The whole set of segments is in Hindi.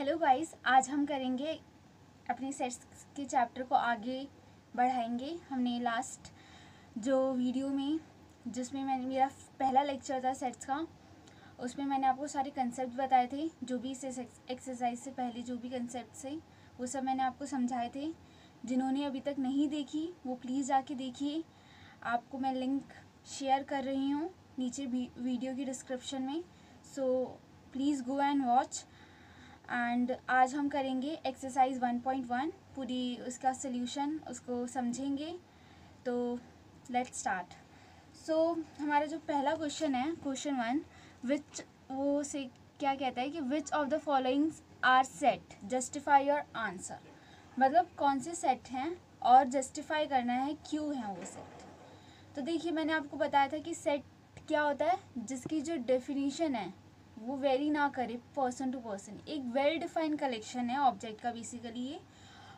हेलो गाइस, आज हम करेंगे अपने सेट्स के चैप्टर को आगे बढ़ाएंगे। हमने लास्ट जो वीडियो में जिसमें मेरा पहला लेक्चर था सेट्स का, उसमें मैंने आपको सारे कंसेप्ट बताए थे। जो भी इस एक्सरसाइज से पहले जो भी कंसेप्ट थे वो सब मैंने आपको समझाए थे। जिन्होंने अभी तक नहीं देखी वो प्लीज़ जाके देखिए। आपको मैं लिंक शेयर कर रही हूँ नीचे वीडियो की डिस्क्रिप्शन में, so please go and watch. And आज हम करेंगे एक्सरसाइज 1.1, पूरी उसका सल्यूशन उसको समझेंगे। तो लेट्स स्टार्ट। सो हमारा जो पहला क्वेश्चन है, क्वेश्चन 1, विच वो से क्या कहता है कि which of the followings are set, justify your answer. मतलब कौन से सेट हैं और जस्टिफाई करना है क्यों है वो सेट। तो देखिए, मैंने आपको बताया था कि सेट क्या होता है, जिसकी जो डेफिनेशन है वो वेरी ना करे पर्सन टू पर्सन। एक वेल डिफाइन कलेक्शन है ऑब्जेक्ट का बेसिकली ये।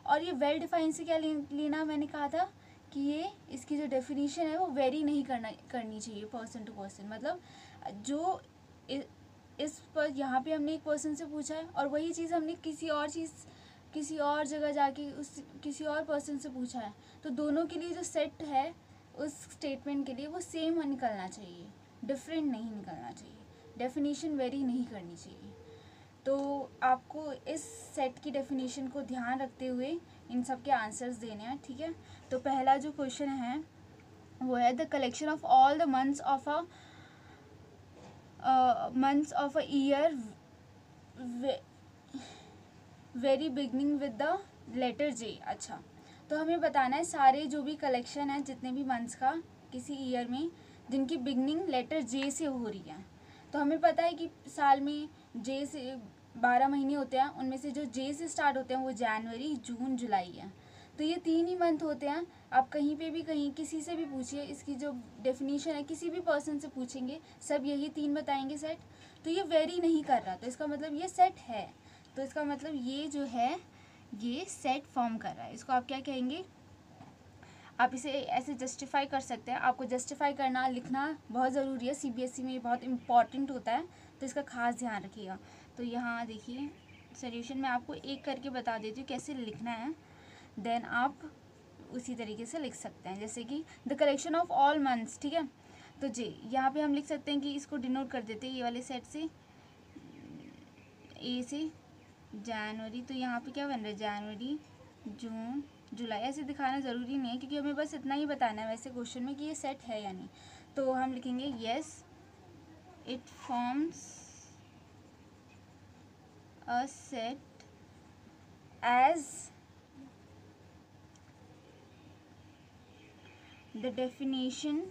और ये वेल डिफाइन से क्या लेना, मैंने कहा था कि ये इसकी जो डेफिनेशन है वो वेरी नहीं करनी चाहिए पर्सन टू पर्सन। मतलब जो इस पर यहाँ पे हमने एक पर्सन से पूछा है और वही चीज़ हमने किसी और जगह जाके किसी और पर्सन से पूछा है, तो दोनों के लिए जो सेट है उस स्टेटमेंट के लिए वो सेम निकलना चाहिए, डिफरेंट नहीं निकलना चाहिए, डेफिनेशन वेरी नहीं करनी चाहिए। तो आपको इस सेट की डेफिनेशन को ध्यान रखते हुए इन सब के आंसर्स देने हैं, ठीक है। तो पहला जो क्वेश्चन है वो है the collection of all the months of a year very beginning with the letter J. अच्छा, तो हमें बताना है सारे जो भी कलेक्शन है जितने भी मंथ्स का किसी ईयर में जिनकी बिगनिंग लेटर जे से हो रही है। तो हमें पता है कि साल में जे से 12 महीने होते हैं, उनमें से जो जे से स्टार्ट होते हैं वो जनवरी, जून, जुलाई है। तो ये 3 ही मंथ होते हैं। आप कहीं पे भी कहीं किसी से भी पूछिए, इसकी जो डेफिनेशन है किसी भी पर्सन से पूछेंगे सब यही 3 बताएंगे सेट। तो ये वेरी नहीं कर रहा, तो इसका मतलब ये सेट है। तो इसका मतलब ये जो है ये सेट फॉर्म कर रहा है। इसको आप क्या कहेंगे, आप इसे ऐसे जस्टिफाई कर सकते हैं। आपको जस्टिफाई करना लिखना बहुत ज़रूरी है, सीबीएसई में ये बहुत इंपॉर्टेंट होता है, तो इसका खास ध्यान रखिएगा। तो यहाँ देखिए सॉल्यूशन में आपको एक करके बता देती हूँ कैसे लिखना है, देन आप उसी तरीके से लिख सकते हैं। जैसे कि the collection of all months, ठीक है। तो जी यहाँ पे हम लिख सकते हैं कि इसको डिनोट कर देते हैं ये वाले सेट से, ए से जनवरी। तो यहाँ पे क्या बन रहा है, जनवरी, जून, जुलाई। ऐसे दिखाना ज़रूरी नहीं है क्योंकि हमें बस इतना ही बताना है वैसे क्वेश्चन में कि ये सेट है या नहीं। तो हम लिखेंगे yes it forms a set as the definition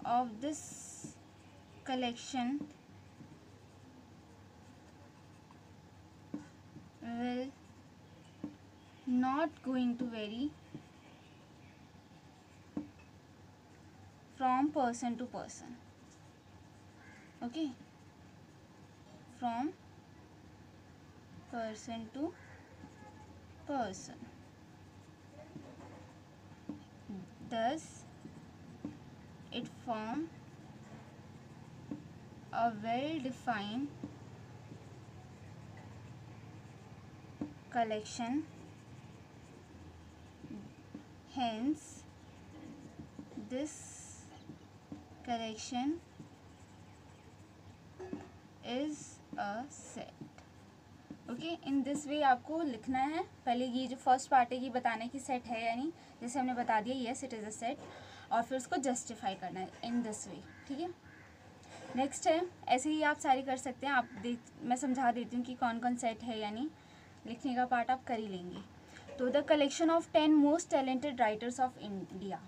of this collection will not going to vary from person to person. Okay, from person to person. Thus it form a well-defined collection. Hence, this collection is a set. Okay, in this way आपको लिखना है। पहले ये जो फर्स्ट पार्ट है ये बताना है कि सेट है या नहीं, जैसे हमने बता दिया yes it is a set, और फिर उसको जस्टिफाई करना है इन दिस वे, ठीक है। नेक्स्ट है, ऐसे ही आप सारी कर सकते हैं। मैं समझा देती हूँ कि कौन कौन सेट है, यानी लिखने का पार्ट आप कर ही लेंगे। तो the collection of 10 most talented writers of India.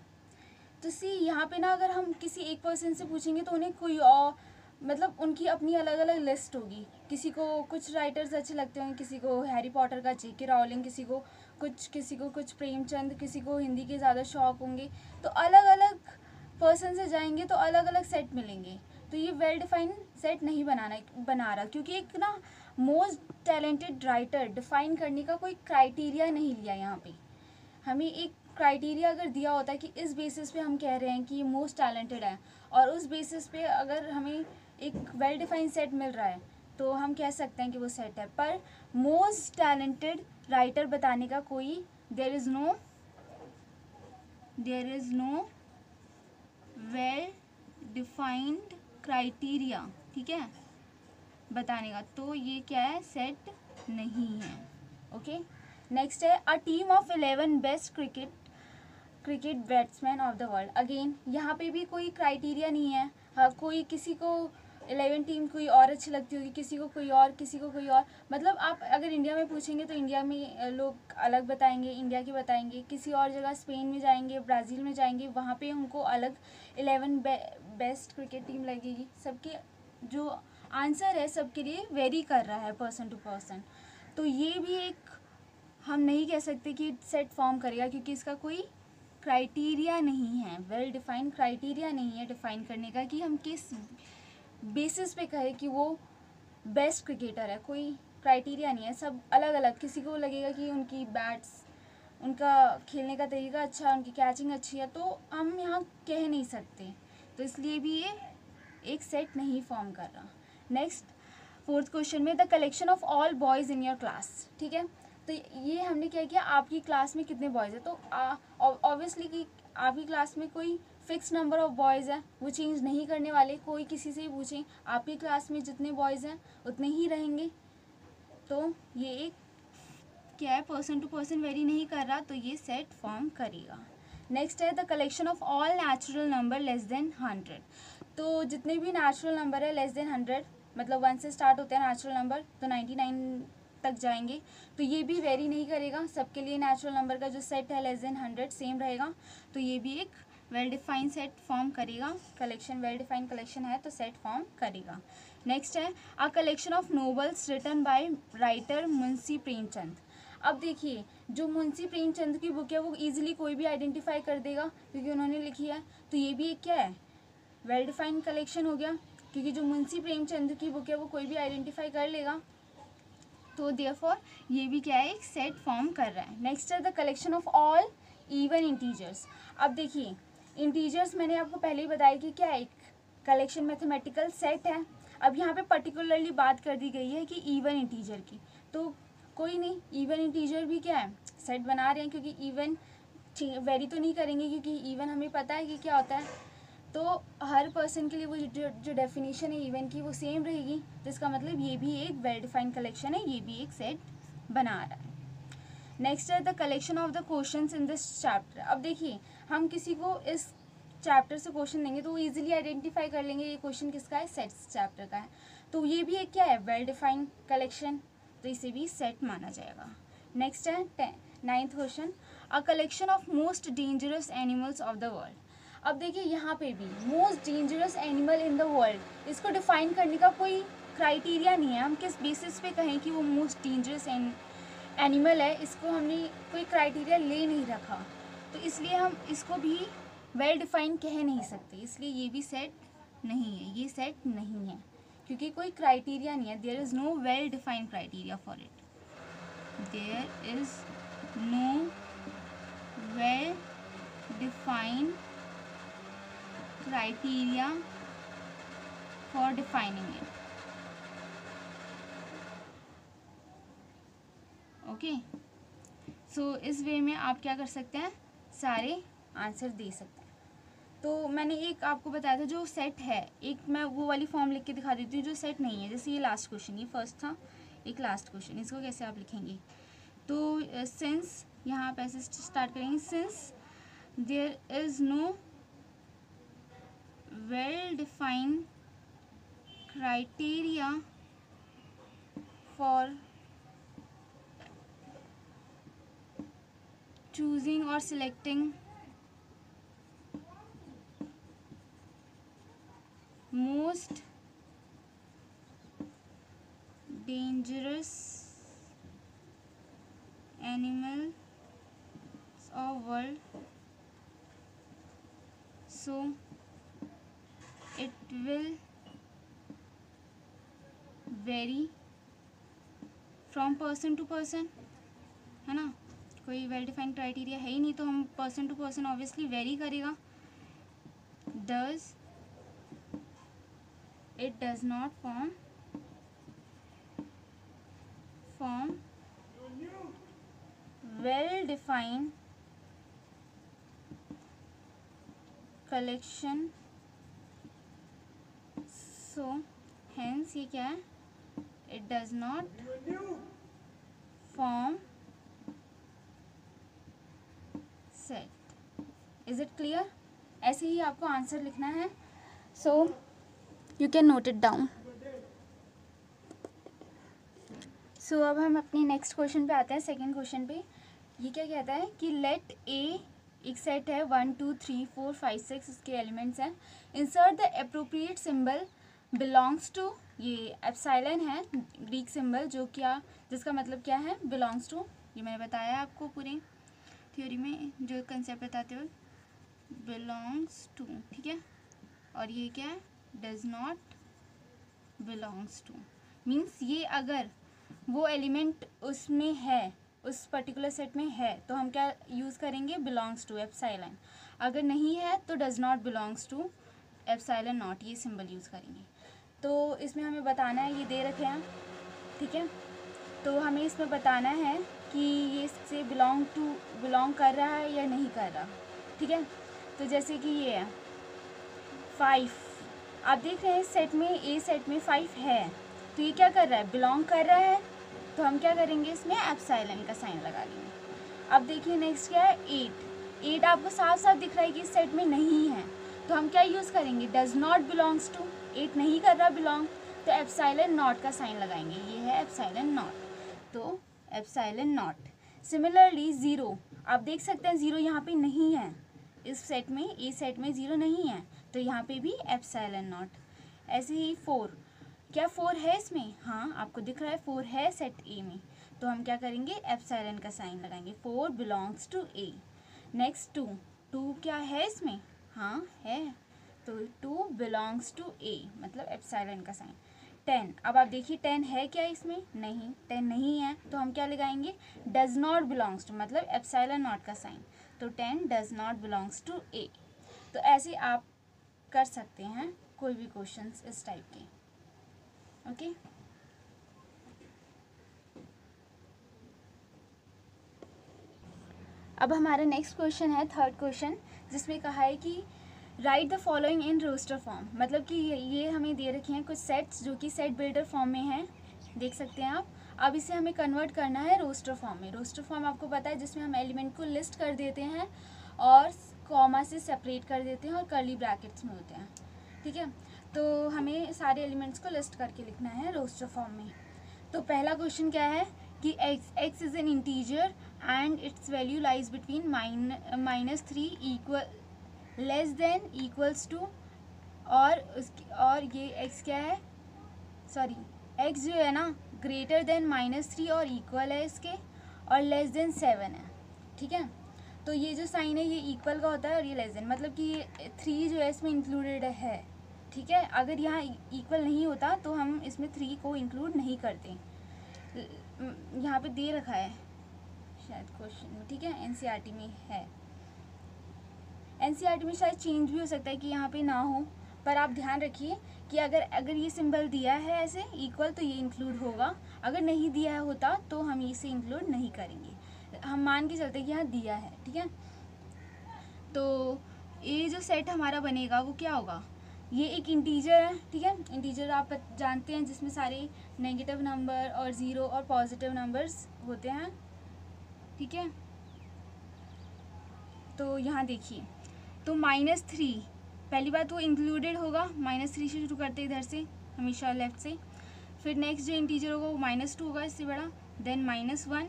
तो सी यहाँ पे ना अगर हम किसी एक पर्सन से पूछेंगे तो उन्हें कोई और मतलब उनकी अपनी अलग अलग लिस्ट होगी। किसी को कुछ राइटर्स अच्छे लगते होंगे, किसी को हैरी पॉटर का जेके राउलिंग, किसी को कुछ प्रेमचंद, किसी को हिंदी के ज़्यादा शौक होंगे। तो अलग अलग पर्सन से जाएंगे तो अलग अलग सेट मिलेंगे। तो ये वेल डिफाइन सेट नहीं बना रहा, क्योंकि एक ना मोस्ट टैलेंटेड राइटर डिफाइन करने का कोई क्राइटेरिया नहीं लिया। यहाँ पे हमें एक क्राइटेरिया अगर दिया होता है कि इस बेसिस पे हम कह रहे हैं कि ये मोस्ट टैलेंटेड है, और उस बेसिस पे अगर हमें एक वेल डिफाइंड सेट मिल रहा है, तो हम कह सकते हैं कि वो सेट है। पर मोस्ट टैलेंटेड राइटर बताने का कोई there is no well defined criteria, ठीक है, बताने का, तो ये क्या है, सेट नहीं है। ओके, नेक्स्ट है a team of 11 best cricket batsman of the world. Again यहाँ पे भी कोई क्राइटेरिया नहीं है। हाँ, कोई किसी को 11 टीम कोई और अच्छी लगती होगी, किसी को कोई और, किसी को कोई और, मतलब आप अगर इंडिया में पूछेंगे तो इंडिया में लोग अलग बताएंगे, इंडिया की बताएंगे, किसी और जगह स्पेन में जाएंगे, ब्राज़ील में जाएंगे, वहाँ पे उनको अलग 11 बेस्ट क्रिकेट टीम लगेगी। सबके जो आंसर है सबके लिए वेरी कर रहा है पर्सन टू पर्सन। तो ये भी एक हम नहीं कह सकते कि सेट फॉर्म करेगा, क्योंकि इसका कोई क्राइटेरिया नहीं है, वेल डिफाइंड क्राइटेरिया नहीं है डिफाइन करने का कि हम किस बेसिस पे कहें कि वो बेस्ट क्रिकेटर है। कोई क्राइटेरिया नहीं है, सब अलग अलग। किसी को लगेगा कि उनकी बैट्स, उनका खेलने का तरीका अच्छा है, उनकी कैचिंग अच्छी है, तो हम यहाँ कह नहीं सकते। तो इसलिए भी ये एक सेट नहीं फॉर्म कर रहा। नेक्स्ट, फोर्थ क्वेश्चन में the collection of all boys in your class, ठीक है। तो ये हमने क्या किया, आपकी क्लास में कितने बॉयज़ हैं, तो ऑब्वियसली कि आपकी क्लास में कोई फिक्स नंबर ऑफ बॉयज़ है, वो चेंज नहीं करने वाले। कोई किसी से ही पूछें आपकी क्लास में जितने बॉयज़ हैं उतने ही रहेंगे। तो ये एक क्या है, पर्सन टू पर्सन वेरी नहीं कर रहा, तो ये सेट फॉर्म करेगा। नेक्स्ट है the collection of all natural number less then 100। तो जितने भी नेचुरल नंबर है लेस देन 100, मतलब 1 से स्टार्ट होते हैं नेचुरल नंबर, तो 99 तक जाएंगे, तो ये भी वेरी नहीं करेगा। सबके लिए नेचुरल नंबर का जो सेट है लेस देन 100 सेम रहेगा, तो ये भी एक वेल डिफाइंड सेट फॉर्म करेगा। कलेक्शन वेल डिफाइंड कलेक्शन है तो सेट फॉर्म करेगा। नेक्स्ट है a collection of novels written by writer Munshi Premchand. अब देखिए, जो मुंशी प्रेमचंद की बुक है वो इजीली कोई भी आइडेंटिफाई कर देगा क्योंकि उन्होंने लिखी है, तो ये भी एक क्या है, वेल डिफाइंड कलेक्शन हो गया, क्योंकि जो मुंशी प्रेमचंद की बुक है वो कोई भी आइडेंटिफाई कर लेगा, तो देयरफॉर ये भी क्या है, एक सेट फॉर्म कर रहा है। नेक्स्ट है the collection of all even integers. अब देखिए, इंटीजर्स मैंने आपको पहले ही बताया कि क्या है, एक कलेक्शन मैथमेटिकल सेट है। अब यहाँ पे पर्टिकुलरली बात कर दी गई है कि इवन इंटीजर की, तो कोई नहीं, इवन इंटीजर भी क्या है, सेट बना रहे हैं, क्योंकि इवन वेरी तो नहीं करेंगे, क्योंकि इवन हमें पता है कि क्या होता है, तो हर पर्सन के लिए वो जो डेफिनेशन है इवन की वो सेम रहेगी, तो इसका मतलब ये भी एक वेल डिफाइंड कलेक्शन है, ये भी एक सेट बना रहा है। नेक्स्ट है the collection of the questions in this chapter. अब देखिए, हम किसी को इस चैप्टर से क्वेश्चन देंगे तो वो इजीली आइडेंटिफाई कर लेंगे ये क्वेश्चन किसका है, सेट्स चैप्टर का है, तो ये भी एक क्या है, वेल डिफाइंड कलेक्शन, तो इसे भी सेट माना जाएगा। नेक्स्ट है 9th question, a collection of most dangerous animals of the world. अब देखिए, यहाँ पे भी most dangerous animal in the world, इसको डिफाइन करने का कोई क्राइटेरिया नहीं है, हम किस बेसिस पे कहें कि वो मोस्ट डेंजरस एनिमल है, इसको हमने कोई क्राइटेरिया ले नहीं रखा, तो इसलिए हम इसको भी वेल डिफाइन कह नहीं सकते, इसलिए ये भी सेट नहीं है, ये सेट नहीं है, क्योंकि कोई क्राइटेरिया नहीं है, there is no well defined criteria for it, there is no well defined criteria for defining it. Okay, so इस वे में आप क्या कर सकते हैं, सारे आंसर दे सकते हैं। तो मैंने एक आपको बताया था जो सेट है, एक मैं वो वाली फॉर्म लिख के दिखा देती हूँ जो सेट नहीं है। जैसे ये लास्ट क्वेश्चन, ये फर्स्ट था, एक लास्ट क्वेश्चन, इसको कैसे आप लिखेंगे, तो सिंस यहाँ आप ऐसे स्टार्ट करेंगे, since there is no well-defined criteria for choosing or selecting most dangerous animals of world, so it will vary from person to person, है ना, कोई वेल डिफाइंड क्राइटेरिया है ही नहीं, तो हम person to person obviously vary करेगा। Does it does not form define collection, so hence ये क्या है, it does not form set. Is it clear? ऐसे ही आपको आंसर लिखना है, so you can note it down. So अब हम अपने नेक्स्ट क्वेश्चन पे आते हैं, सेकंड क्वेश्चन पे। ये क्या कहता है कि लेट ए एक सेट है 1 2 3 4 5 6 इसके एलिमेंट्स हैं। Insert the appropriate symbol belongs to, ये एप्सिलॉन है ग्रीक सिंबल, जो क्या जिसका मतलब क्या है, बिलोंग्स टू। ये मैंने बताया आपको पूरी थ्योरी में जो कंसेप्ट बताते हुए, बिलोंग्स टू, ठीक है। और ये क्या है, does not belongs to, means ये अगर वो एलिमेंट उसमें है, उस पर्टिकुलर सेट में है, तो हम क्या यूज़ करेंगे, बिलोंग्स टू एप्सिलॉन। अगर नहीं है तो does not belongs to epsilon not, ये सिंबल यूज़ करेंगे। तो इसमें हमें बताना है, ये दे रखे हैं, ठीक है। तो हमें इसमें बताना है कि ये इससे बिलोंग कर रहा है या नहीं कर रहा, ठीक है। तो जैसे कि ये है 5, आप देख रहे हैं इस सेट में, ए सेट में 5 है, तो ये क्या कर रहा है, बिलोंग कर रहा है। तो हम क्या करेंगे, इसमें एप्सिलॉन का साइन लगा लेंगे। अब देखिए नेक्स्ट क्या है, 8 आपको साफ साफ दिख रहा है कि इस सेट में नहीं है, तो हम क्या यूज़ करेंगे, डज नॉट बिलोंग्स टू, 8 नहीं कर रहा बिलोंग, तो एप्सिलॉन नॉट का साइन लगाएंगे। ये है एप्सिलॉन नॉट, तो एप्सिलॉन नॉट। सिमिलरली 0, आप देख सकते हैं 0 यहाँ पे नहीं है, इस सेट में, ए सेट में 0 नहीं है, तो यहाँ पे भी एप्सिलॉन नॉट। ऐसे ही 4, क्या 4 है इसमें, हाँ आपको दिख रहा है 4 है सेट ए में, तो हम क्या करेंगे, एप्सिलॉन का साइन लगाएंगे, 4 बिलोंग्स टू ए। नेक्स्ट 2 क्या है इसमें, हाँ है, तो 2 बिलोंग्स टू ए, मतलब एप्सिलॉन का साइन। 10, अब आप देखिए 10 है क्या इसमें, नहीं, 10 नहीं है, तो हम क्या लगाएंगे, डज नॉट बिलोंग्स टू, मतलब एप्सिलॉन नॉट का साइन, तो 10 डज नॉट बिलोंग्स टू ए। तो ऐसे आप कर सकते हैं कोई भी क्वेश्चंस इस टाइप के, ओके। अब हमारा नेक्स्ट क्वेश्चन है, थर्ड क्वेश्चन, जिसमें कहा है कि write the following in roster form, मतलब कि ये हमें दे रखे हैं कुछ सेट्स जो कि सेट बिल्डर फॉर्म में हैं, देख सकते हैं आप। अब इसे हमें कन्वर्ट करना है रोस्टर फॉर्म में। रोस्टर फॉर्म आपको पता है जिसमें हम एलिमेंट को लिस्ट कर देते हैं और कॉमा से सेपरेट कर देते हैं और कर्ली ब्रैकेट्स में होते हैं, ठीक है। तो हमें सारे एलिमेंट्स को लिस्ट करके लिखना है रोस्टर फॉर्म में। तो पहला क्वेश्चन क्या है कि x is an integer and its value lies between -3 equal less than equals to, और ये x क्या है, सॉरी x जो है ना ग्रेटर देन -3 और इक्वल है इसके, और लेस देन 7 है, ठीक है। तो ये जो साइन है ये इक्वल का होता है और ये लेस देन, मतलब कि ये 3 जो है इसमें इंक्लूडेड है, ठीक है। अगर यहाँ इक्वल नहीं होता तो हम इसमें 3 को इंक्लूड नहीं करते। यहाँ पे दे रखा है शायद क्वेश्चन में, ठीक है, एनसीईआरटी में है, एनसीईआरटी में शायद चेंज भी हो सकता है कि यहाँ पे ना हो, पर आप ध्यान रखिए कि अगर ये सिंबल दिया है ऐसे इक्वल तो ये इंक्लूड होगा, अगर नहीं दिया होता तो हम इसे इंक्लूड नहीं करेंगे। हम मान के चलते कि यहाँ दिया है, ठीक है। तो ये जो सेट हमारा बनेगा वो क्या होगा, ये एक इंटीजर है, ठीक है। इंटीजर आप जानते हैं जिसमें सारे नेगेटिव नंबर और 0 और पॉजिटिव नंबर्स होते हैं, ठीक है। तो यहाँ देखिए, तो -3 पहली बात वो इंक्लूडेड होगा, -3 से शुरू करते इधर से हमेशा लेफ्ट से। फिर नेक्स्ट जो इंटीजर होगा वो -2 होगा इससे बड़ा, देन -1,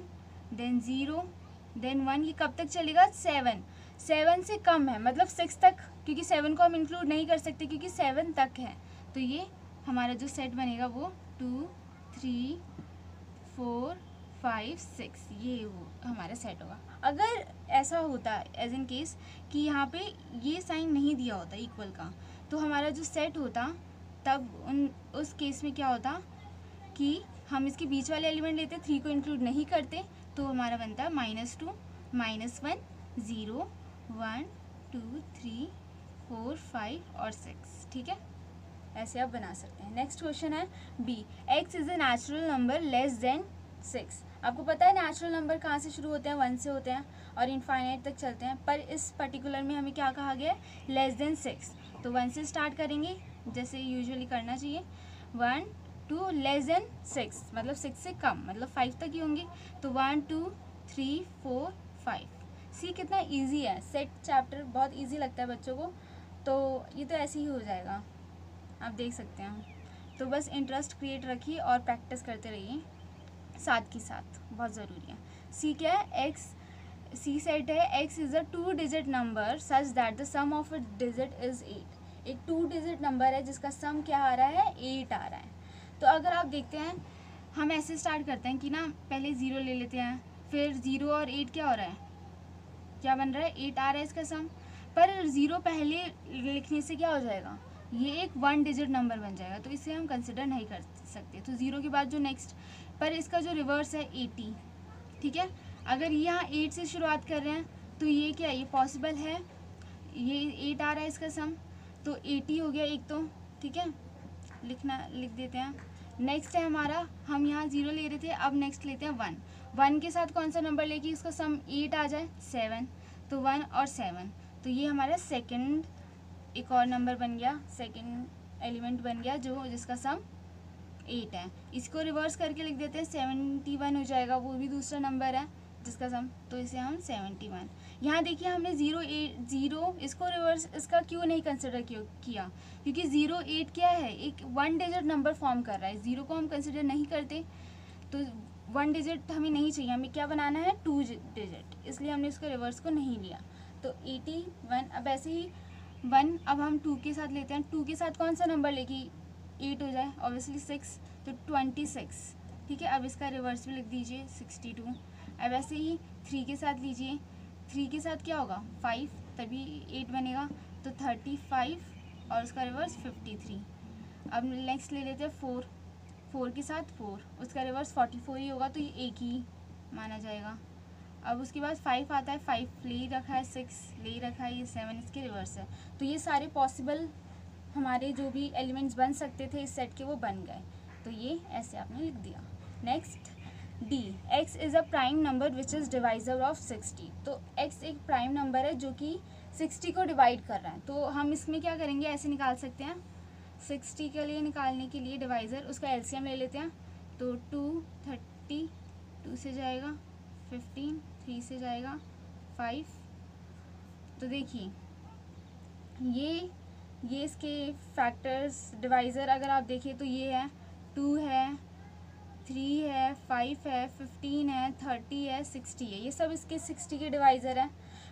देन 0, देन 1। ये कब तक चलेगा, 7 से कम है, मतलब 6 तक, क्योंकि 7 को हम इंक्लूड नहीं कर सकते क्योंकि 7 तक है। तो ये हमारा जो सेट बनेगा वो 2 3 4 5 6, ये वो हमारा सेट होगा। अगर ऐसा होता एज इन केस कि यहाँ पे ये साइन नहीं दिया होता इक्वल का, तो हमारा जो सेट होता तब उस केस में क्या होता कि हम इसके बीच वाले एलिमेंट लेते, 3 को इंक्लूड नहीं करते, तो हमारा बनता है -2 -1 0 1 2 3 4 5 और 6, ठीक है। ऐसे आप बना सकते हैं। नेक्स्ट क्वेश्चन है B, x is a natural number less than 6। आपको पता है नेचुरल नंबर कहाँ से शुरू होते हैं, 1 से होते हैं और इनफाइनाइट तक चलते हैं, पर इस पर्टिकुलर में हमें क्या कहा गया है, लेस देन 6। तो 1 से स्टार्ट करेंगे जैसे यूजुअली करना चाहिए, 1 2 लेस देन 6 मतलब 6 से कम, मतलब 5 तक ही होंगे। तो 1 2 3 4 5। सी कितना इजी है, सेट चैप्टर बहुत इजी लगता है बच्चों को, तो ये तो ऐसे ही हो जाएगा, आप देख सकते हैं। तो बस इंटरेस्ट क्रिएट रखिए और प्रैक्टिस करते रहिए साथ के साथ, बहुत ज़रूरी है। सी क्या है, एक्स, सी सेट है x is a 2 digit number such that the sum of a digit is 8। एक 2 डिजिट नंबर है जिसका सम क्या आ रहा है, 8 आ रहा है। तो अगर आप देखते हैं, हम ऐसे स्टार्ट करते हैं कि ना पहले 0 ले लेते हैं, फिर 0 और 8 क्या हो रहा है, क्या बन रहा है, 8 आ रहा है इसका सम। पर 0 पहले लिखने से क्या हो जाएगा, ये एक 1 डिजिट नंबर बन जाएगा, तो इसे हम कंसिडर नहीं कर सकते। तो 0 के बाद जो नेक्स्ट, पर इसका जो रिवर्स है 80, ठीक है। अगर यहाँ 8 से शुरुआत कर रहे हैं तो ये क्या है, ये पॉसिबल है, ये 8 आ रहा है इसका सम, तो 80 हो गया एक तो, ठीक है, लिख देते हैं। नेक्स्ट है हमारा, हम यहाँ 0 ले रहे थे, अब नेक्स्ट लेते हैं 1। 1 के साथ कौन सा नंबर लेके इसका सम 8 आ जाए, 7। तो 1 और 7, तो ये हमारा सेकंड एक और नंबर बन गया, सेकंड एलिमेंट बन गया जो जिसका सम 8 है। इसको रिवर्स करके लिख देते हैं, 71 हो जाएगा, वो भी दूसरा नंबर है जिसका सम, तो इसे हम 71। यहाँ देखिए हमने 0 इसको रिवर्स इसका क्यों नहीं कंसिडर किया, क्योंकि 0 8 क्या है, एक 1 डिजिट नंबर फॉर्म कर रहा है, 0 को हम कंसिडर नहीं करते, तो 1 डिजिट हमें नहीं चाहिए, हमें क्या बनाना है, 2 डिजिट, इसलिए हमने इसको रिवर्स को नहीं लिया। तो 81। अब ऐसे ही 1, अब हम 2 के साथ लेते हैं, 2 के साथ कौन सा नंबर लेके 8 हो जाए, ऑब्वियसली 6, तो 26, ठीक है। अब इसका रिवर्स भी लिख दीजिए 62। अब ऐसे ही 3 के साथ लीजिए, 3 के साथ क्या होगा, 5, तभी 8 बनेगा, तो 35 और उसका रिवर्स 53। अब नेक्स्ट ले लेते हैं 4, 4 के साथ 4, उसका रिवर्स 44 ही होगा, तो ये एक ही माना जाएगा। अब उसके बाद 5 आता है, 5 ले रखा है, 6 ले रखा है, ये 7 इसके रिवर्स है। तो ये सारे पॉसिबल हमारे जो भी एलिमेंट्स बन सकते थे इस सेट के, वो बन गए, तो ये ऐसे आपने लिख दिया। Next D, x is a prime number which is divisor of 60। तो एक्स एक प्राइम नंबर है जो कि 60 को डिवाइड कर रहा है, तो हम इसमें क्या करेंगे, ऐसे निकाल सकते हैं, 60 के लिए निकालने के लिए डिवाइज़र, उसका एलसीएम ले लेते हैं, तो 2 30, 2 से जाएगा 15, 3 से जाएगा 5। तो देखिए ये इसके फैक्टर्स डिवाइज़र अगर आप देखें तो ये है 2 है, 3 है, 5 है, 15 है, 30 है, 60 है, ये सब इसके 60 के डिवाइज़र हैं।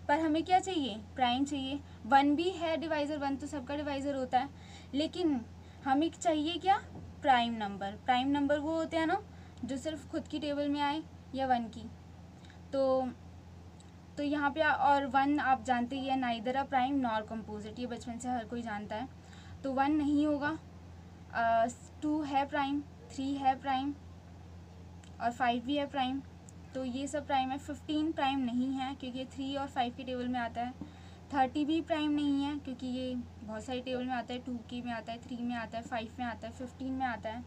पर हमें क्या चाहिए, प्राइम चाहिए। 1 भी है डिवाइज़र, 1 तो सबका डिवाइज़र होता है, लेकिन हमें चाहिए क्या, प्राइम नंबर। प्राइम नंबर वो होते हैं ना जो सिर्फ खुद की टेबल में आए या 1 की, तो यहाँ पे और 1 आप जानते ही है, neither a prime nor composite, ये बचपन से हर कोई जानता है, तो 1 नहीं होगा। 2 है प्राइम, 3 है प्राइम और 5 भी है प्राइम, तो ये सब प्राइम है। 15 प्राइम नहीं है क्योंकि 3 और 5 की टेबल में आता है। 30 भी प्राइम नहीं है क्योंकि ये बहुत सारी टेबल में आता है, 2 की में आता है, 3 में आता है, 5 में आता है, 15 में आता है।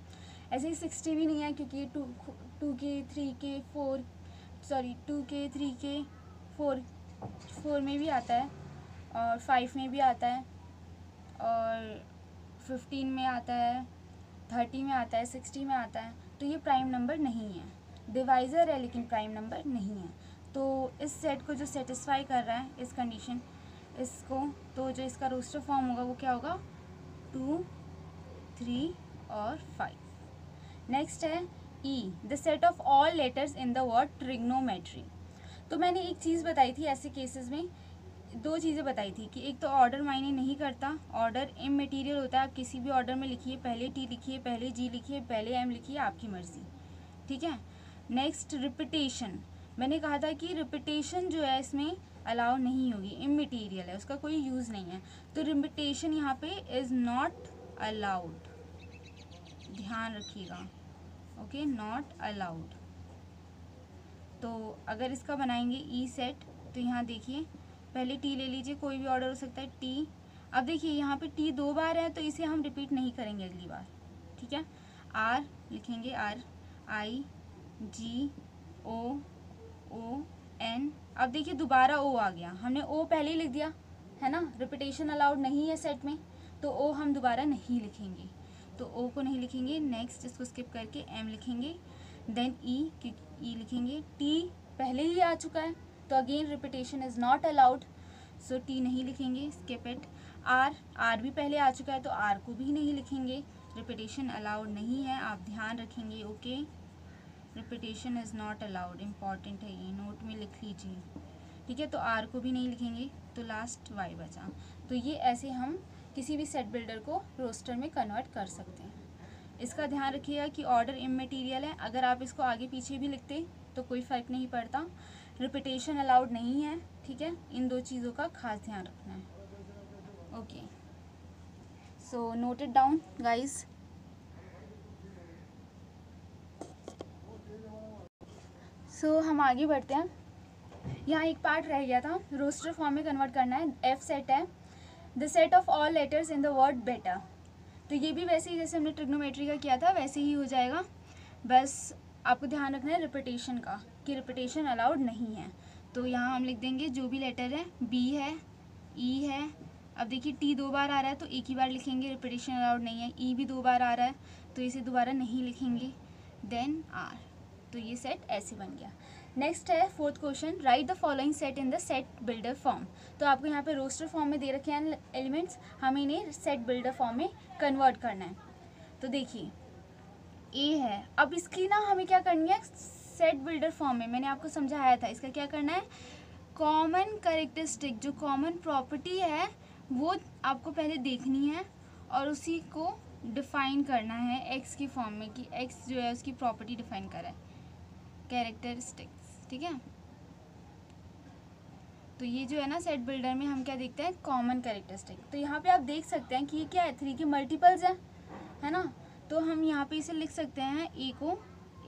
ऐसे ही 60 भी नहीं है क्योंकि ये 2 के 3 के 4 2 के 3 के 4 में भी आता है और 5 में भी आता है और 15 में आता है, 30 में आता है, 60 में आता है, तो ये प्राइम नंबर नहीं है, डिवाइज़र है लेकिन प्राइम नंबर नहीं है। तो इस सेट को जो सेटिस्फाई कर रहा है इस कंडीशन इसको, तो जो इसका रोस्टर फॉर्म होगा वो क्या होगा, 2 3 और 5। नेक्स्ट है E, the set of all letters in the word trigonometry. तो मैंने एक चीज़ बताई थी ऐसे केसेस में, 2 चीज़ें बताई थी कि एक तो ऑर्डर मायने नहीं करता, ऑर्डर इमटेरियल होता है, आप किसी भी ऑर्डर में लिखिए, पहले टी लिखिए, पहले जी लिखिए, पहले एम लिखिए, आपकी मर्ज़ी, ठीक है। नेक्स्ट रिपीटेशन, मैंने कहा था कि रिपीटेशन जो है इसमें अलाउ नहीं होगी, इमटेरियल है, उसका कोई यूज़ नहीं है, तो रिपीटेशन यहाँ पे इज़ नॉट अलाउड, ध्यान रखिएगा, ओके, नॉट अलाउड। तो अगर इसका बनाएंगे ई सेट, तो यहाँ देखिए पहले टी ले लीजिए, कोई भी ऑर्डर हो सकता है टी। अब देखिए यहाँ पे टी 2 बार है तो इसे हम रिपीट नहीं करेंगे अगली बार, ठीक है। आर लिखेंगे, आर आई जी OON। अब देखिए दोबारा O आ गया, हमने O पहले ही लिख दिया है ना, रिपीटेशन अलाउड नहीं है सेट में, तो O हम दोबारा नहीं लिखेंगे, तो O को नहीं लिखेंगे। नेक्स्ट इसको स्किप करके M लिखेंगे, देन E लिखेंगे। T पहले ही आ चुका है तो again repetition is not allowed, so T नहीं लिखेंगे, स्किप इट। R भी पहले आ चुका है तो R को भी नहीं लिखेंगे, रिपीटेशन अलाउड नहीं है, आप ध्यान रखेंगे। Okay, repetition is not allowed, important है ये, नोट में लिख लीजिए, ठीक है। तो R को भी नहीं लिखेंगे, तो लास्ट Y बचा। तो ये ऐसे हम किसी भी सेट बिल्डर को रोस्टर में कन्वर्ट कर सकते हैं। इसका ध्यान रखिएगा कि ऑर्डर इमैटेरियल है, अगर आप इसको आगे पीछे भी लिखते तो कोई फ़र्क नहीं पड़ता, रिपीटेशन अलाउड नहीं है, ठीक है। इन दो चीज़ों का खास ध्यान रखना है। Okay, so note it down guys. So हम आगे बढ़ते हैं। यहाँ एक पार्ट रह गया था, रोस्टर फॉर्म में कन्वर्ट करना है। F सेट है, the set of all letters in the word बेटा। तो ये भी वैसे ही जैसे हमने ट्रिग्नोमेट्री का किया था वैसे ही हो जाएगा, बस आपको ध्यान रखना है रिपीटेशन का, कि रिपीटेशन अलाउड नहीं है। तो यहाँ हम लिख देंगे जो भी लेटर है, B है, E है। अब देखिए T 2 बार आ रहा है तो एक ही बार लिखेंगे, रिपीटेशन अलाउड नहीं है। E भी 2 बार आ रहा है तो इसे दोबारा नहीं लिखेंगे, देन R। तो ये सेट ऐसे बन गया। नेक्स्ट है fourth question, right the following set in the set builder form. तो आपको यहाँ पे रोस्टर फॉर्म में दे रखे हैं एलिमेंट्स, हमें इन्हें सेट बिल्डर फॉर्म में कन्वर्ट करना है। तो देखिए A है, अब इसकी ना हमें क्या करनी है, सेट बिल्डर फॉर्म में मैंने आपको समझाया था, इसका क्या करना है, कॉमन कैरेक्टरिस्टिक, जो कॉमन प्रॉपर्टी है वो आपको पहले देखनी है और उसी को डिफाइन करना है एक्स की फॉर्म में, कि एक्स जो है उसकी प्रॉपर्टी डिफाइन करा है, कैरेक्टरिस्टिक्स, ठीक है। तो ये जो है ना सेट बिल्डर में हम क्या देखते हैं, कॉमन कैरेक्टरिस्टिक। तो यहाँ पे आप देख सकते हैं कि ये क्या है, 3 के मल्टीपल्स है ना। तो हम यहाँ पे इसे लिख सकते हैं, ए को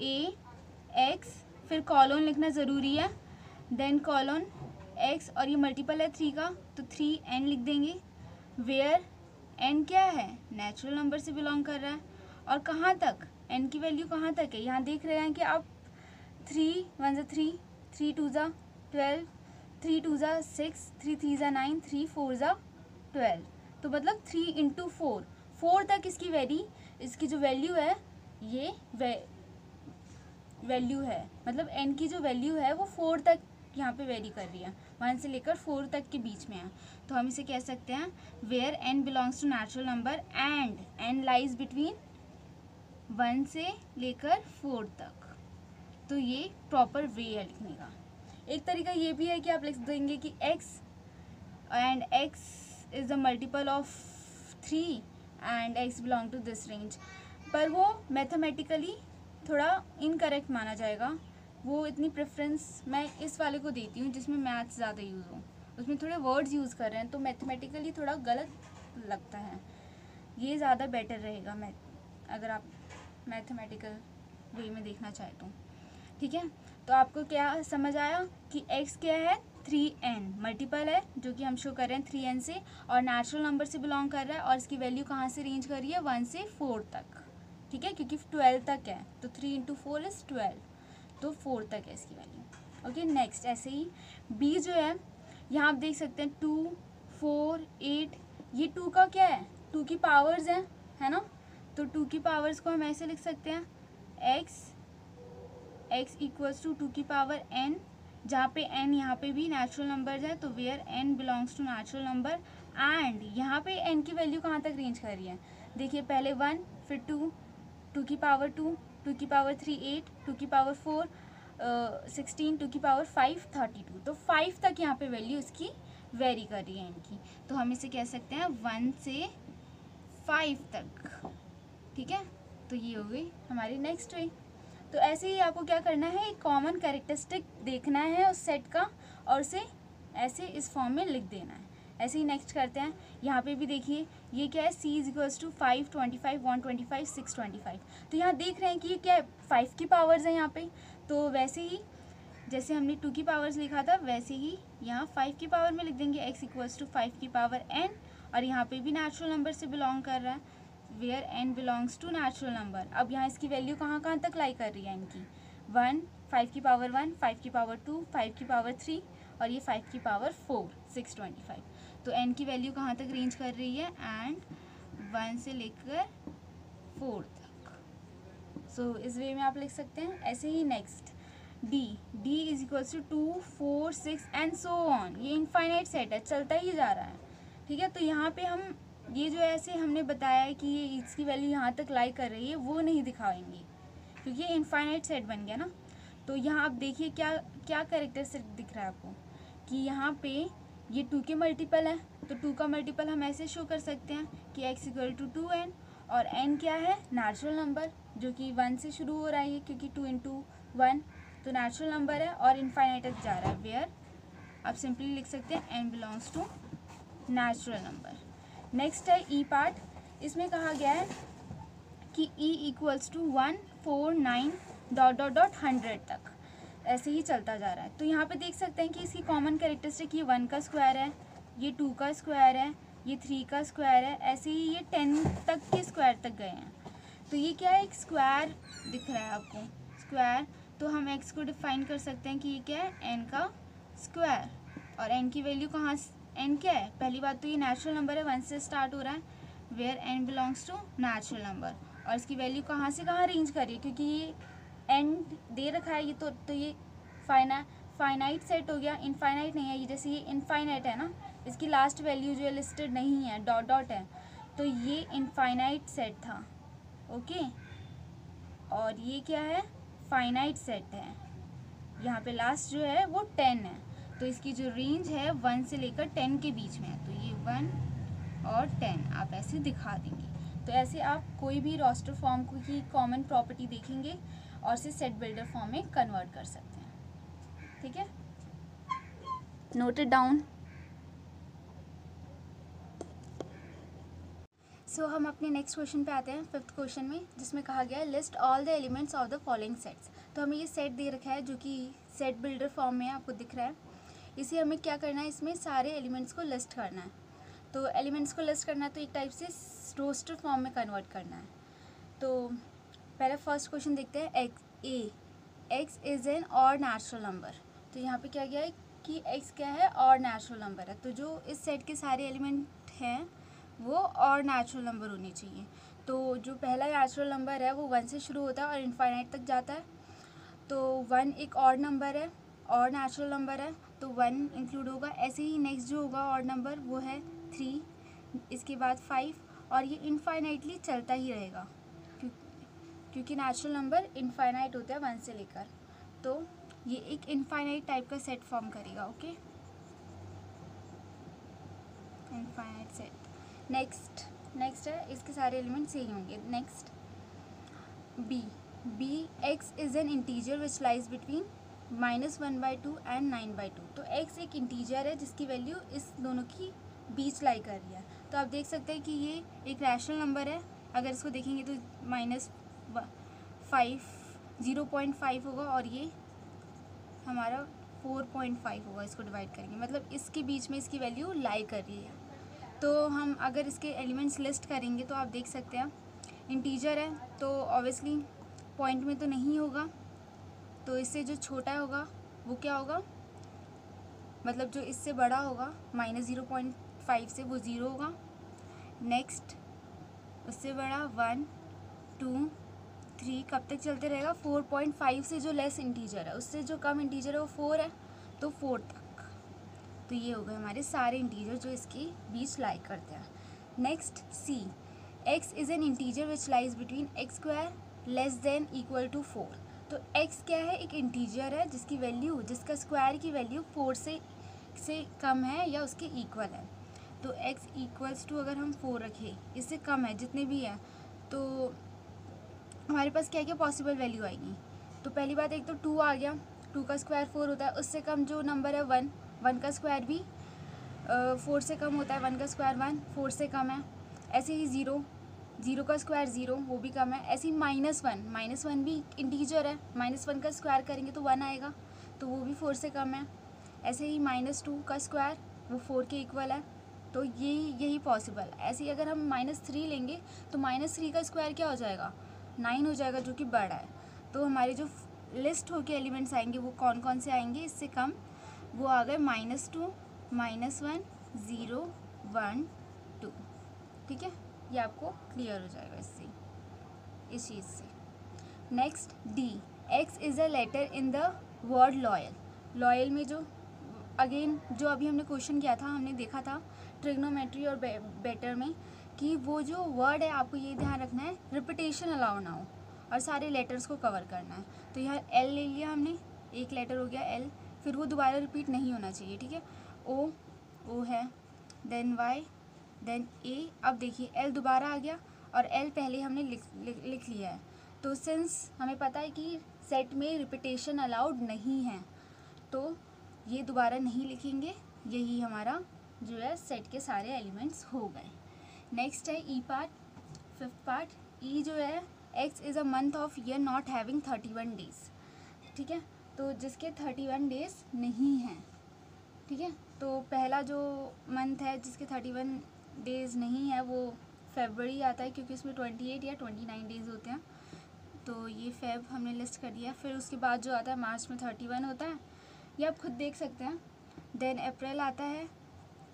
A X, फिर कॉलन लिखना ज़रूरी है, देन कॉलन X, और ये मल्टीपल है 3 का तो 3n लिख देंगे, वेयर n क्या है, नेचुरल नंबर से बिलोंग कर रहा है, और कहाँ तक, n की वैल्यू कहाँ तक है, यहाँ देख रहे हैं कि आप 3 1 3, 3 2 12, 3 2 6, 3 3 9, 3 4 12, तो मतलब 3 × 4, 4 तक इसकी जो वैल्यू है, ये वैल्यू है, मतलब n की जो वैल्यू है वो 4 तक यहाँ पे वेरी कर रही है, 1 से लेकर 4 तक के बीच में है। तो हम इसे कह सकते हैं where n belongs to natural number and n lies between 1 से लेकर 4 तक। तो ये प्रॉपर वे है लिखने का। एक तरीका ये भी है कि आप लिख देंगे कि x and x is the multiple of 3 and x belong to this range, पर वो मैथमेटिकली थोड़ा इनकरेक्ट माना जाएगा। वो इतनी प्रेफरेंस मैं इस वाले को देती हूँ जिसमें मैथ्स ज़्यादा यूज़ हो, उसमें थोड़े वर्ड्स यूज़ कर रहे हैं तो मैथमेटिकली थोड़ा गलत लगता है, ये ज़्यादा बेटर रहेगा अगर आप मैथमेटिकल वे में देखना चाहें तो, ठीक है। तो आपको क्या समझ आया कि x क्या है, 3n मल्टीपल है जो कि हम शो कर रहे हैं 3n से, और नेचुरल नंबर से बिलोंग कर रहा है, और इसकी वैल्यू कहाँ से रेंज कर रही है, 1 से 4 तक, ठीक है, क्योंकि 12 तक है तो 3 × 4 इज़ 12, तो 4 तक है इसकी वैल्यू। ओके, नेक्स्ट ऐसे ही b जो है, यहाँ आप देख सकते हैं 2 4 8, ये 2 का क्या है, 2 की पावर्स है ना। तो 2 की पावर्स को हम ऐसे लिख सकते हैं, x इक्वल्स टू 2 की पावर n, जहाँ पे n यहाँ पे भी नेचुरल नंबर है, तो where n belongs to natural number, and यहाँ पे n की वैल्यू कहाँ तक रेंज कर रही है, देखिए पहले 1, फिर 2, 2 की पावर 2, 2 की पावर 3 8, 2 की पावर 4 16, 2 की पावर 5 32, तो 5 तक यहाँ पे वैल्यू इसकी वेरी कर रही है इनकी। तो हम इसे कह सकते हैं 1 से 5 तक, ठीक है। तो ये हो गई हमारी नेक्स्ट वे। तो ऐसे ही आपको क्या करना है, एक कॉमन कैरेक्टरिस्टिक देखना है उस सेट का और उसे ऐसे इस फॉर्म में लिख देना है। ऐसे ही नेक्स्ट करते हैं, यहाँ पे भी देखिए ये क्या है, c इक्वल्स टू 5 25 125 625, तो यहाँ देख रहे हैं कि ये क्या है, 5 की पावर्स है यहाँ पे, तो वैसे ही जैसे हमने 2 की पावर्स लिखा था वैसे ही यहाँ 5 की पावर में लिख देंगे, x इक्वल्स टू 5 की पावर n, और यहाँ पे भी नेचुरल नंबर से बिलोंग कर रहा है, where n belongs to natural number. अब यहाँ इसकी वैल्यू कहाँ तक लाई कर रही है इनकी, 1 5 की पावर 1, 5 की पावर 2, 5 की पावर 3 और ये 5 की पावर 4, 625। तो n की वैल्यू कहाँ तक रेंज कर रही है, एंड 1 से लेकर 4 तक। सो इस वे में आप लिख सकते हैं। ऐसे ही next d is equals to 2, 4, 6 and so on. ये इनफाइनाइट सेट है, चलता ही जा रहा है, ठीक है। तो यहाँ पे हम ये जो ऐसे हमने बताया है कि ये इसकी वैल्यू यहाँ तक लाई कर रही है, वो नहीं दिखाएंगे क्योंकि ये इनफाइनाइट सेट बन गया ना। तो यहाँ आप देखिए क्या क्या कैरेक्टरिस्टिक दिख रहा है आपको कि यहाँ पे ये 2 के मल्टीपल है, तो 2 का मल्टीपल हम ऐसे शो कर सकते हैं कि x इक्वल टू 2n, और n क्या है, नेचुरल नंबर जो कि 1 से शुरू हो रहा है क्योंकि 2 इंटू 1 तो नेचुरल नंबर है और इनफाइनाइट तक जा रहा है, वेयर आप सिंपली लिख सकते हैं n belongs to natural number. Next है ई पार्ट। इसमें कहा गया है कि e equals to 149 dot dot dot 100 तक ऐसे ही चलता जा रहा है। तो यहाँ पे देख सकते हैं कि इसकी कॉमन कैरेक्टरिस्टिक ये 1 का स्क्वायर है, ये 2 का स्क्वायर है, ये 3 का स्क्वायर है, ऐसे ही ये 10 तक के स्क्वायर तक गए हैं। तो ये क्या है, एक स्क्वायर दिख रहा है आपको, स्क्वायर। तो हम x को डिफाइन कर सकते हैं कि ये क्या है, n का स्क्वायर। और n की वैल्यू कहाँ, n क्या है, पहली बात तो ये नेचुरल नंबर है, 1 से स्टार्ट हो रहा है, where n belongs to natural number. और इसकी वैल्यू कहाँ से कहाँ रेंज कर रही है, क्योंकि ये n दे रखा है ये तो ये फाइनाइट सेट हो गया, इनफाइनाइट नहीं है। ये जैसे ये इनफाइनाइट है ना, इसकी लास्ट वैल्यू जो है लिस्टेड नहीं है, डॉट डॉट है, तो ये इनफाइनाइट सेट था, ओके। और ये क्या है, फाइनाइट सेट है, यहाँ पे लास्ट जो है वो 10 है, तो इसकी जो रेंज है 1 से लेकर 10 के बीच में है। तो ये 1 और 10 आप ऐसे दिखा देंगे। तो ऐसे आप कोई भी रोस्टर फॉर्म की कॉमन प्रॉपर्टी देखेंगे और इसे सेट बिल्डर फॉर्म में कन्वर्ट कर सकते हैं, ठीक है। Note it down. सो हम अपने नेक्स्ट क्वेश्चन पे आते हैं, 5th क्वेश्चन में, जिसमें कहा गया है list all the elements of the following sets. तो हमें ये सेट दे रखा है जो कि सेट बिल्डर फॉर्म में आपको दिख रहा है। इसे हमें क्या करना है, इसमें सारे एलिमेंट्स को लिस्ट करना है। तो एलिमेंट्स को लिस्ट करना है तो एक टाइप से रोस्टर फॉर्म में कन्वर्ट करना है। तो पहले फर्स्ट क्वेश्चन देखते हैं, एक्स इज़ एन और नेचुरल नंबर। तो यहाँ पे क्या गया है कि x क्या है, और नेचुरल नंबर है। तो जो इस सेट के सारे एलिमेंट हैं वो और नेचुरल नंबर होने चाहिए। तो जो पहला नेचुरल नंबर है वो 1 से शुरू होता है और इनफाइनाइट तक जाता है। तो 1 एक और नंबर है और नेचुरल नंबर है, तो 1 इंक्लूड होगा। ऐसे ही नेक्स्ट जो होगा और नंबर वो है 3, इसके बाद 5, और ये इनफाइनाइटली चलता ही रहेगा क्योंकि नेचुरल नंबर इनफाइनाइट होता है 1 से लेकर। तो ये एक इनफाइनाइट टाइप का सेट फॉर्म करेगा, ओके, इनफाइनाइट सेट। नेक्स्ट है, इसके सारे एलिमेंट्स यही होंगे। Next B x is an integer which lies between -1/2 and 9/2। तो x एक इंटीजर है जिसकी वैल्यू इस दोनों की बीच लाई कर रही है। तो आप देख सकते हैं कि ये एक रैशनल नंबर है। अगर इसको देखेंगे तो -0.5 होगा और ये हमारा 4.5 होगा, इसको डिवाइड करेंगे, मतलब इसके बीच में इसकी वैल्यू लाई कर रही है। तो हम अगर इसके एलिमेंट्स लिस्ट करेंगे तो आप देख सकते हैं इंटीजर है तो ऑब्वियसली पॉइंट में तो नहीं होगा, तो इससे जो छोटा होगा वो क्या होगा, मतलब जो इससे बड़ा होगा -0.5 से वो 0 होगा। नेक्स्ट उससे बड़ा 1, 2, 3 कब तक चलते रहेगा, 4.5 से जो लेस इंटीजर है, उससे जो कम इंटीजर है वो 4 है, तो 4 तक। तो ये हो गए हमारे सारे इंटीजर जो इसके बीच लाई करते हैं। Next C, x is an integer which lies between x² less than equal to 4। तो x क्या है, एक इंटीजर है जिसकी वैल्यू, जिसका स्क्वायर की वैल्यू 4 से कम है या उसके इक्वल है। तो x इक्वल्स टू अगर हम 4 रखें, इससे कम है जितने भी है, तो हमारे पास क्या क्या पॉसिबल वैल्यू आएगी। तो पहली बात, एक तो 2 आ गया, 2 का स्क्वायर 4 होता है। उससे कम जो नंबर है 1 का स्क्वायर भी 4 से कम होता है, 1 का स्क्वायर 1 4 से कम है। ऐसे ही 0 का स्क्वायर 0 वो भी कम है। ऐसे ही -1 भी इंटीजर है, -1 का स्क्वायर करेंगे तो 1 आएगा, तो वो भी 4 से कम है। ऐसे ही -2 का स्क्वायर वो 4 के इक्वल है, तो यही पॉसिबल। ऐसे ही अगर हम -3 लेंगे तो -3 का स्क्वायर क्या हो जाएगा, 9 हो जाएगा, जो कि बड़ा है। तो हमारे जो लिस्ट होके एलिमेंट्स आएंगे वो कौन कौन से आएंगे इससे कम, वो आ गए -2, -1, 0, 1, 2। ठीक है, ये आपको क्लियर हो जाएगा इससे, इस चीज़ से। Next D, X is a letter in the word loyal. Loyal में जो अगेन जो अभी हमने क्वेश्चन किया था, हमने देखा था ट्रिग्नोमेट्री और बेटर में कि वो जो वर्ड है आपको ये ध्यान रखना है रिपीटेशन अलाउ ना हो और सारे लेटर्स को कवर करना है। तो यहाँ L ले लिया हमने, एक लेटर हो गया L, फिर वो दोबारा रिपीट नहीं होना चाहिए। ठीक है, O है, देन Y, देन A। अब देखिए L दोबारा आ गया और L पहले हमने लिख लिया है। तो सिंस हमें पता है कि सेट में रिपीटेशन अलाउड नहीं है तो ये दोबारा नहीं लिखेंगे, यही हमारा जो है सेट के सारे एलिमेंट्स हो गए। नेक्स्ट है E part, 5th part. E जो है X is a month of year not having 31 days. ठीक है, तो जिसके 31 डेज नहीं हैं। ठीक है, तो पहला जो मंथ है जिसके 31 डेज नहीं है वो फरवरी आता है, क्योंकि उसमें 28 या 29 डेज होते हैं। तो ये फेब हमने लिस्ट कर दिया। फिर उसके बाद जो आता है मार्च में 31 होता है, ये आप खुद देख सकते हैं। देन अप्रैल आता है,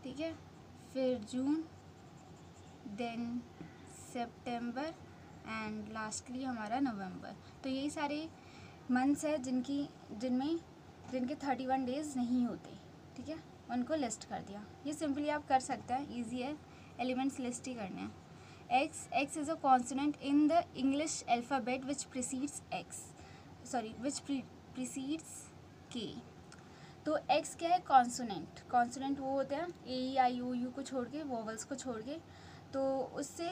ठीक है, फिर जून, देन सितंबर एंड लास्टली हमारा नवंबर। तो यही सारे मंथ्स है जिनके 31 डेज नहीं होते। ठीक है, उनको लिस्ट कर दिया। ये सिंपली आप कर सकते हैं, इजी है, एलिमेंट्स लिस्ट ही करने हैं। X is a consonant in the English alphabet which precedes K। तो X क्या है? कॉन्सोनेंट। कॉन्सोनेंट वो होते हैं A-E-I-O-U को छोड़ के, वोवल्स को छोड़ के, तो उससे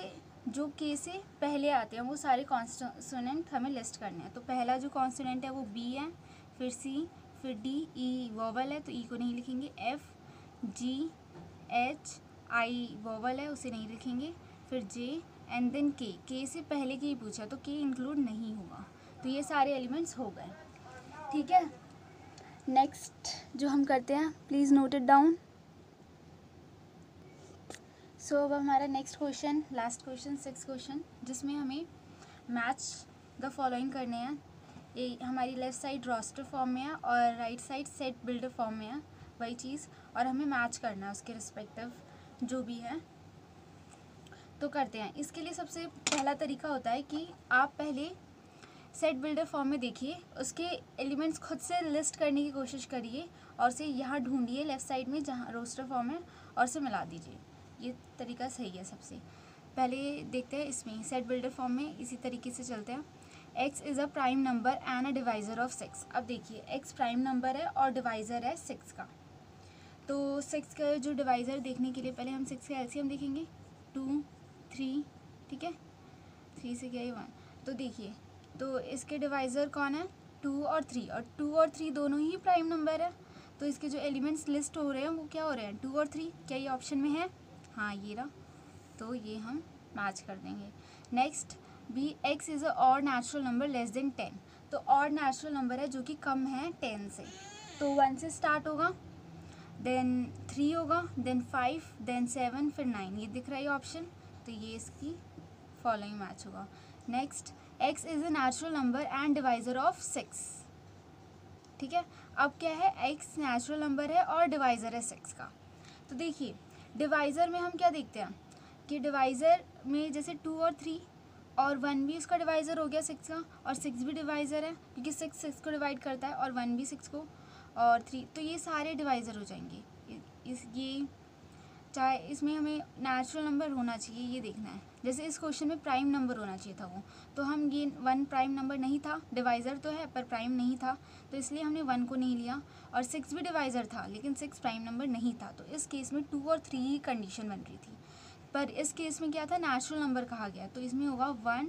जो K से पहले आते हैं वो सारे कॉन्सोनेंट हमें लिस्ट करने हैं। तो पहला जो कॉन्सोनेंट है वो B है, फिर C, फिर D, E वोवल है तो E को नहीं लिखेंगे, F, G, H, I vowel है उसे नहीं लिखेंगे, फिर J एंड देन K से पहले की ही पूछा तो K इंक्लूड नहीं होगा। तो ये सारे एलिमेंट्स हो गए। ठीक है, नेक्स्ट जो हम करते हैं, please note it down. So अब हमारा next question, last question, 6th question, जिसमें हमें मैच द फॉलोइंग करने हैं। ये हमारी लेफ़्ट साइड रोस्टर फॉर्म में है और right side set builder form में है, वही चीज़, और हमें मैच करना है उसके रिस्पेक्टिव जो भी है। तो करते हैं। इसके लिए सबसे पहला तरीका होता है कि आप पहले सेट बिल्डर फॉर्म में देखिए, उसके एलिमेंट्स खुद से लिस्ट करने की कोशिश करिए और से यहाँ ढूंढिए लेफ़्ट साइड में जहाँ रोस्टर फॉर्म है और से मिला दीजिए। ये तरीका सही है। सबसे पहले देखते हैं इसमें सेट बिल्डर फॉर्म में, इसी तरीके से चलते हैं। X is a prime number and a divisor of 6। अब देखिए X प्राइम नंबर है और डिवाइज़र है 6 का। तो 6 का जो डिवाइज़र देखने के लिए पहले हम 6 का एलसीएम देखेंगे, 2, 3, ठीक है, 3 से क्या है 1। तो देखिए, तो इसके डिवाइज़र कौन है? 2 और 3, और 2 और 3 दोनों ही प्राइम नंबर है। तो इसके जो एलिमेंट्स लिस्ट हो रहे हैं वो क्या हो रहे हैं? 2 और 3। क्या ये ऑप्शन में है? हाँ, ये रहा। तो ये हम मैच कर देंगे। Next B, X is a odd natural number less than 10। तो ऑड नेचुरल नंबर है जो कि कम है 10 से। तो 1 से स्टार्ट होगा, देन 3 होगा, देन 5, देन 7, फिर 9। ये दिख रहा है ऑप्शन, तो ये इसकी फॉलोइंग मैच होगा। Next, X is a natural number and divisor of 6। ठीक है, अब क्या है? X नेचुरल नंबर है और डिवाइज़र है 6 का। तो देखिए, डिवाइज़र में हम क्या देखते हैं कि डिवाइज़र में जैसे 2 और 3 और 1 भी उसका डिवाइज़र हो गया 6 का, और 6 भी डिवाइज़र है क्योंकि 6 को डिवाइड करता है, और 1 भी 6 को, और 3, तो ये सारे डिवाइज़र हो जाएंगे। ये चाहे इसमें हमें नेचुरल नंबर होना चाहिए, ये देखना है। जैसे इस क्वेश्चन में प्राइम नंबर होना चाहिए था वो, तो हम ये 1 प्राइम नंबर नहीं था, डिवाइज़र तो है पर प्राइम नहीं था, तो इसलिए हमने 1 को नहीं लिया। और 6 भी डिवाइज़र था लेकिन 6 प्राइम नंबर नहीं था, तो इस केस में 2 और 3 ही कंडीशन बन रही थी। पर इस केस में क्या था? नेचुरल नंबर कहा गया, तो इसमें होगा 1,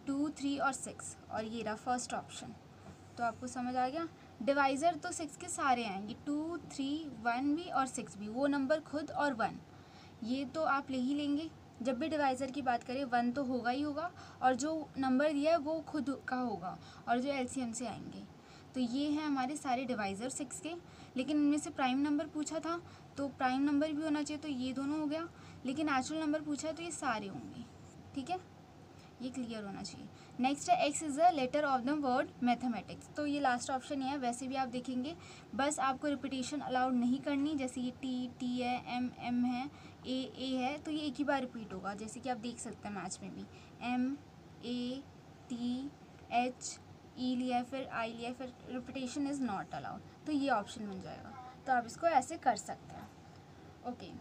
2, 3 और 6, और ये रहा फर्स्ट ऑप्शन। तो आपको समझ आ गया। डिवाइज़र तो 6 के सारे आएंगे, 2, 3, 1 भी और 6 भी, वो नंबर खुद और 1, ये तो आप ले ही लेंगे। जब भी डिवाइज़र की बात करें 1 तो होगा ही होगा, और जो नंबर दिया है वो खुद का होगा, और जो एलसीएम से आएंगे। तो ये हैं हमारे सारे डिवाइज़र 6 के। लेकिन इनमें से प्राइम नंबर पूछा था तो प्राइम नंबर भी होना चाहिए, तो ये दोनों हो गया। लेकिन नेचुरल नंबर पूछा है तो ये सारे होंगे। ठीक है, ये क्लियर होना चाहिए। नेक्स्ट है x is a letter of the word mathematics. तो ये लास्ट ऑप्शन ही है। वैसे भी आप देखेंगे बस आपको रिपीटेशन अलाउड नहीं करनी, जैसे ये टी है, एम है, ए है, तो ये एक ही बार रिपीट होगा। जैसे कि आप देख सकते हैं मैच में भी MATH ई लिया फिर आई लिया फिर रिपीटेशन इज़ नॉट अलाउड, तो ये ऑप्शन बन जाएगा। तो आप इसको ऐसे कर सकते हैं। ओके,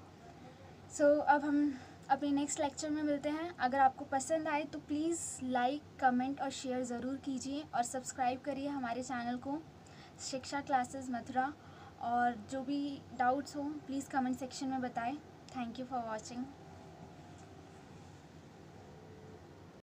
सो अब हम अपने नेक्स्ट लेक्चर में मिलते हैं। अगर आपको पसंद आए तो प्लीज़ लाइक, कमेंट और शेयर ज़रूर कीजिए और सब्सक्राइब करिए हमारे चैनल को, शिक्षा क्लासेस मथुरा। और जो भी डाउट्स हो प्लीज़ कमेंट सेक्शन में बताएं। Thank you for watching.